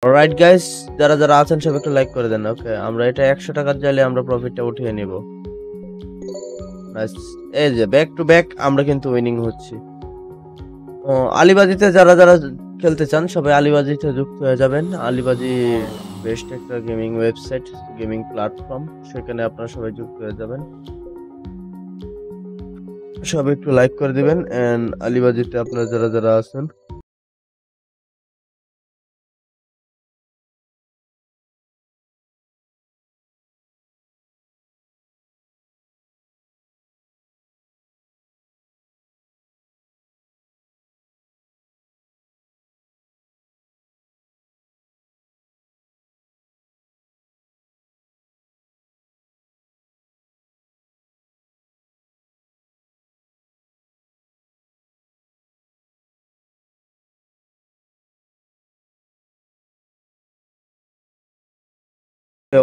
Alright guys, যারা যারা আছেন সব একটু লাইক করে দেন। ওকে, আমরা এটা 100 টাকার চাইলে আমরা প্রফিটটা উঠিয়ে নিব। নাইস। এই যে ব্যাক টু ব্যাক আমরা কিন্তু উইনিং হচ্ছি। আলিবাজিতে যারা যারা খেলতে চান সবাই আলিবাজিতে যুক্ত হয়ে যাবেন। আলিবাজি বেস্ট একটা গেমিং ওয়েবসাইট, গেমিং প্ল্যাটফর্ম, সেখানে আপনারা সবাই যুক্ত হয়ে যাবেন। সবাই একটু লাইক করে দিবেন এন্ড আলিবাজিতে আপনারা যারা যারা আছেন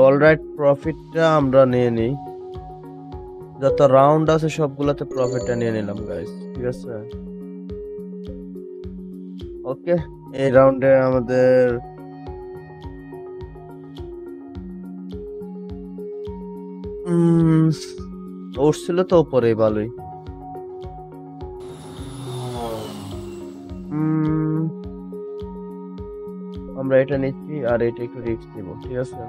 অলরাইট, প্রফিটটা আমরা নিয়ে নিই। যত রাউন্ড আছে সবগুলোতে প্রফিটটা নিয়ে নিলাম গাইস, ঠিক আছে। ওকে, এই রাউন্ডে আমাদের উঠছিল তো উপরেই ভালোই। উম, আমরা এটা নিচ্ছি আর এটা একটু রিস্ক নিব, ঠিক আছে।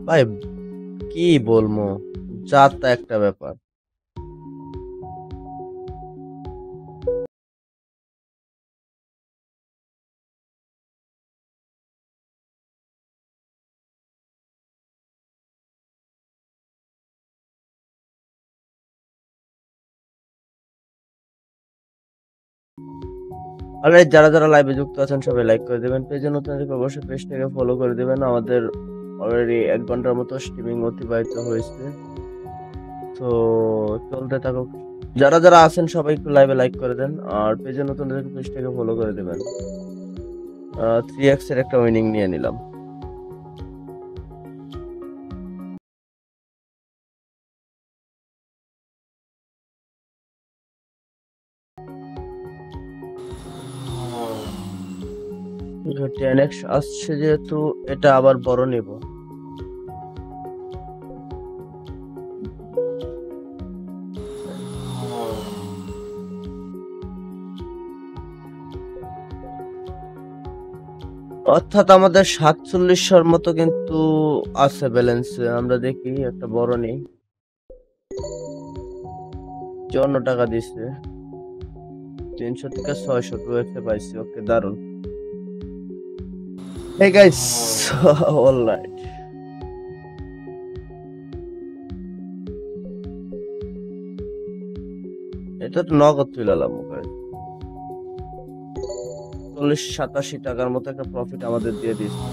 ভাই কি বলবো, যা তা একটা ব্যাপার। অলরাইট, যারা যারা লাইভে যুক্ত আছেন সবাই লাইক করে দিবেন। পেজে নতুন হলে অবশ্যই পেজটাকে ফলো করে দিবেন। আমাদের অলরেডি 1 ঘন্টার মতো স্ট্রিমিং অতিবাহিত হয়েছে, তো চলতে থাকুক। যারা যারা আছেন সবাই একটু লাইভে লাইক করে দেন আর পেজে নতুন হলে পেজটাকে ফলো করে দিবেন। 3x এর একটা উইনিং নিয়ে নিলাম। এটা 10x আসছে যেহেতু এটা আবার বড় নিব। অর্থাৎ আমাদের 4700-এর মতো কিন্তু আছে ব্যালেন্সে। আমরা দেখি একটা বড় নেই। 54 টাকা দিচ্ছে। 300 থেকে 600 2x পাইছি। ওকে, দারুন। Hey guys, all right. এটা তো নগদ তুলালাম ওকে। 40-87 টাকার মতো একটা প্রফিট আমাদের দিয়ে দিচ্ছে।